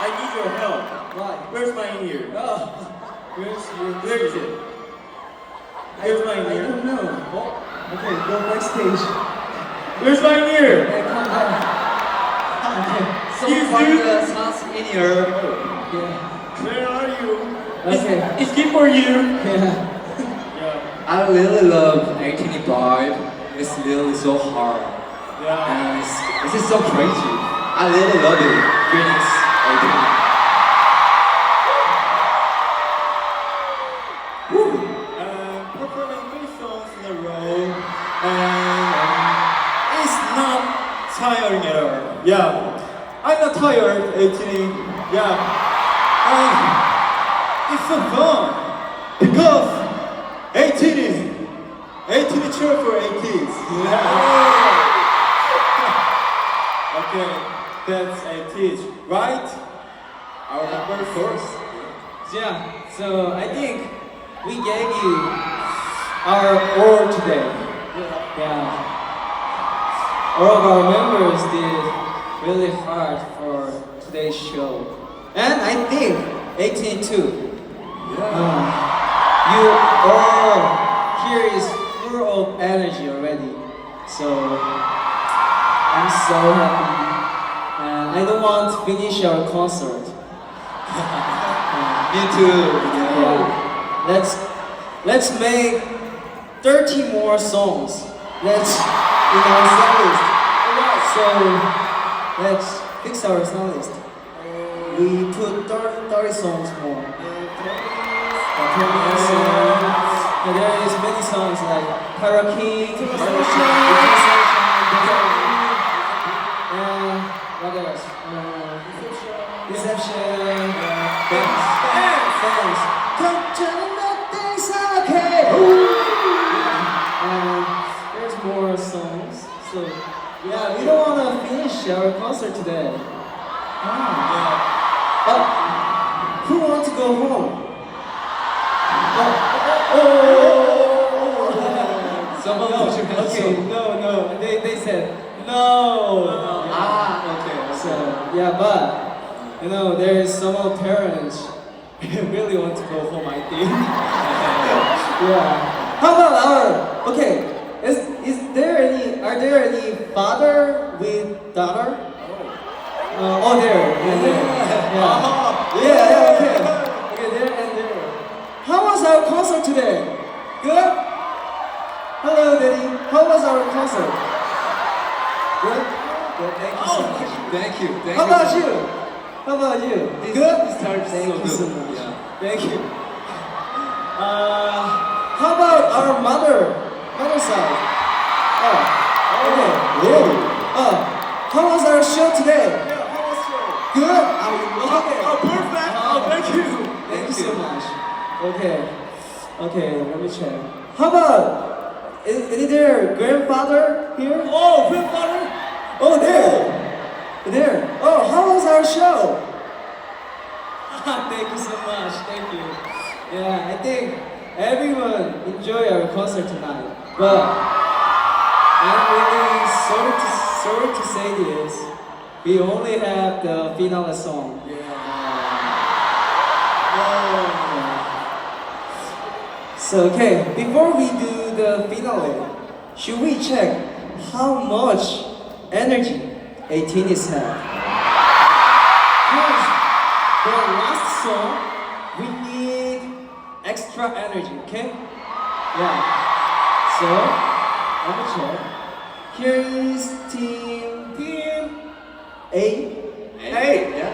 I need your help. Why? Where's my ear? Oh, where's your... Where is it? Where's my I ear? don't know. Oh, okay, go backstage. Where's my ear? Okay, come back. Okay. Excuse find me? the sounds in here. Yeah. Where are you? Okay. It's good for you. Yeah. Yeah. I really love 18 vibe. It's really so hard. Yeah. And it's just so crazy. I really love it. Phoenix 18. Woo! Performing 3 songs in a row, and it's not tiring at all. Yeah, I'm not tired, 18. Yeah, and it's so fun because 18 cheer for ATEEZ. Yeah. Okay, that's ATEEZ, right? Our number first. Yeah, so I think we gave you our all today. Yeah. All of our members did really hard for today's show. And I think 18 too. You all here is full of energy already. So I'm so happy. And I don't want to finish our concert. Me too. Yeah. Let's make 30 more songs. Let's in our song list. So let's fix our song list. We put 30 songs more. And there is many songs like Karaoke, and what else? Deception, Dance. Come tell me nothing's okay. And there's more songs. So yeah, we don't want to finish our concert today. Who wants to go home? Someone No, put your hands okay, up. no. They said no. Okay. So yeah, but you know, there is some of parents really want to go home, I think. Yeah. How about okay? Are there any father with daughter? There. Yeah. Okay, there and there. How was our concert today? Good. Hello, Daddy. How was our concert? Good. Thank you so much. Thank you. How about you? Good? This time is Thank so you good. so much. Yeah. Thank you. How about our mother side? Okay. How was our show today? How was your? Good? Perfect. Thank you. Thank you so much. Okay, let me check. How about, is there grandfather here? Oh, grandfather. Oh, there. Oh, how was our show? Thank you so much. Thank you. Yeah, I think everyone enjoyed our concert tonight. But I'm really sorry to say this. We only have the finale song. So okay, before we do the finale, should we check how much energy 18 is have? Because for the last song, we need extra energy, okay? Yeah. So, let me check. Here is team A.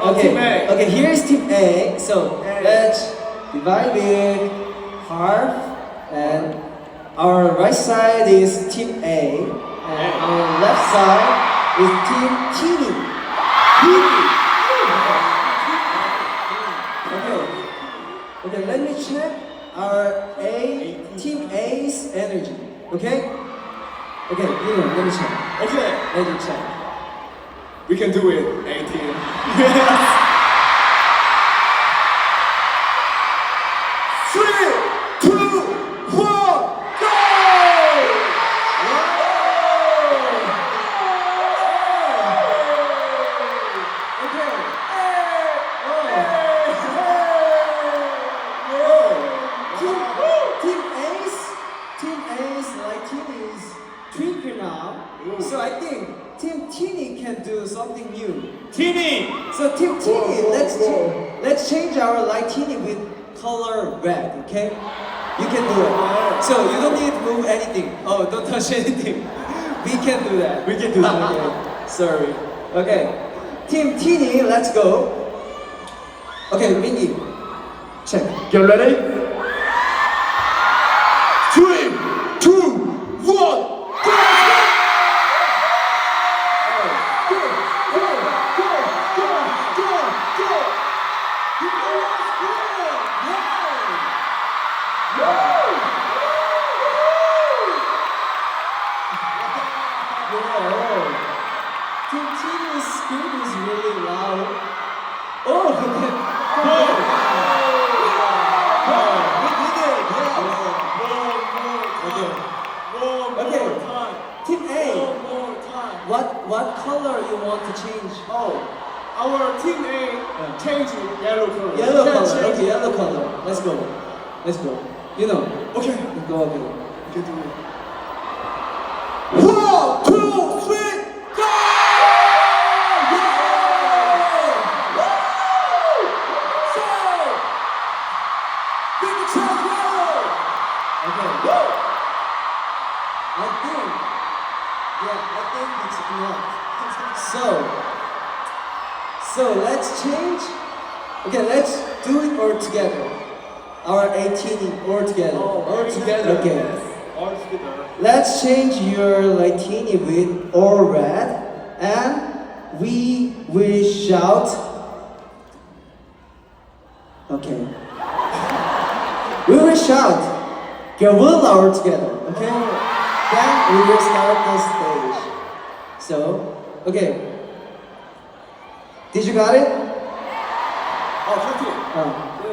Okay. Okay, here is team A. So let's divide it half, and our right side is team A, and our left side is team Teeny. Okay, let me check our team A's energy. Okay, let me check. Okay, Let me check. we can do it, 18. Three, two, one, go! So Team Teeny, whoa. let's change our lightning with color red, okay? You can do it. So you don't need to move anything. Oh, don't touch anything. We can do that. We can do that. Okay. Sorry. Okay. Team Teeny, let's go. Okay, Mingy. Check. Get ready? 3, 2, 1, go! Team Team's scream is really loud. Oh, okay. Okay. Team A. What color you want to change? Oh, our team A changing yellow color. Yellow Yeah, color. change. Okay, yellow color. Let's go. Let's go. You know. Okay. Let's go. Okay. We can do it. 1, 2, 3, go! I think it's enough. So let's change. Okay, let's do it all together. Our 18 all together. All together. Okay. Yes. All together. Let's change your lightini with all red, and we will shout. Okay. We will shout Guerilla all together. Okay. Then we will start the stage. So, okay. Did you got it? Oh, thank you.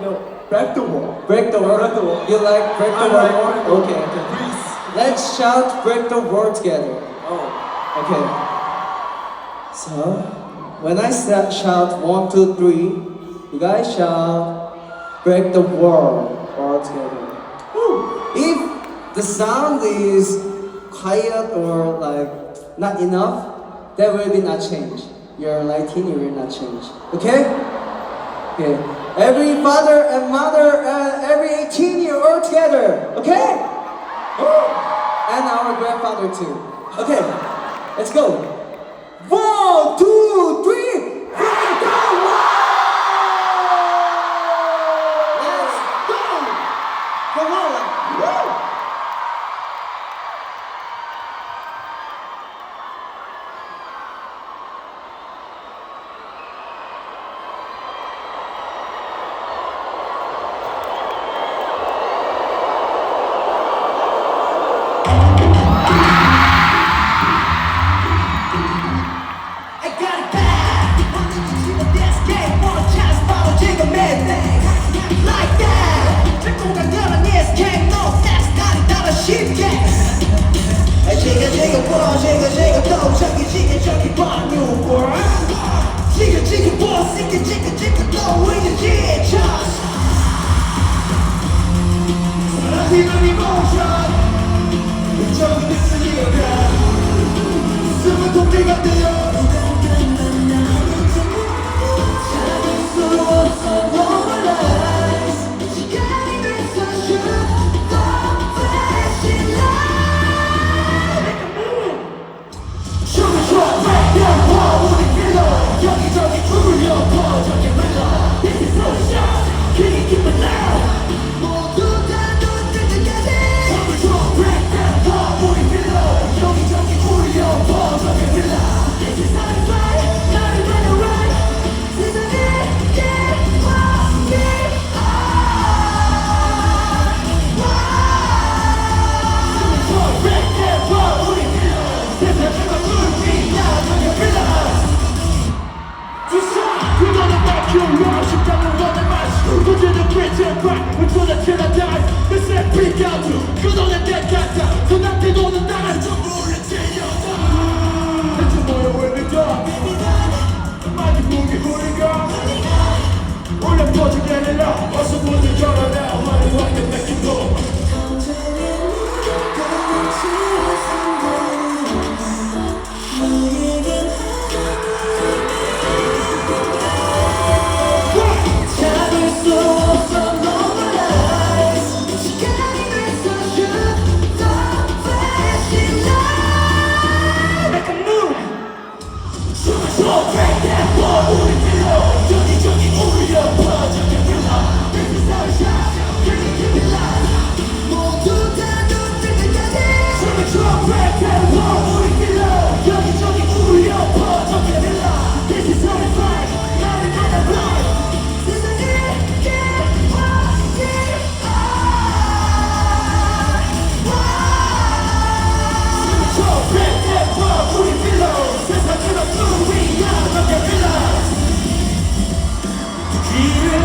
No. Break the wall. Break the wall. Break the wall. You like break the I like wall? break the wall. Okay. Please. Let's shout break the wall together. Oh. Okay. So, when I shout 1, 2, 3, you guys shout break the wall all together. Woo. If the sound is quiet or like not enough, that will be not change. Your lighting will not change. Okay? Okay. Every father and mother and every 18-year all together. Okay? And our grandfather too. Okay. Let's go. 1, 2, 3. Break the wall! Let's go! Guerilla. Woo!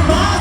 smile.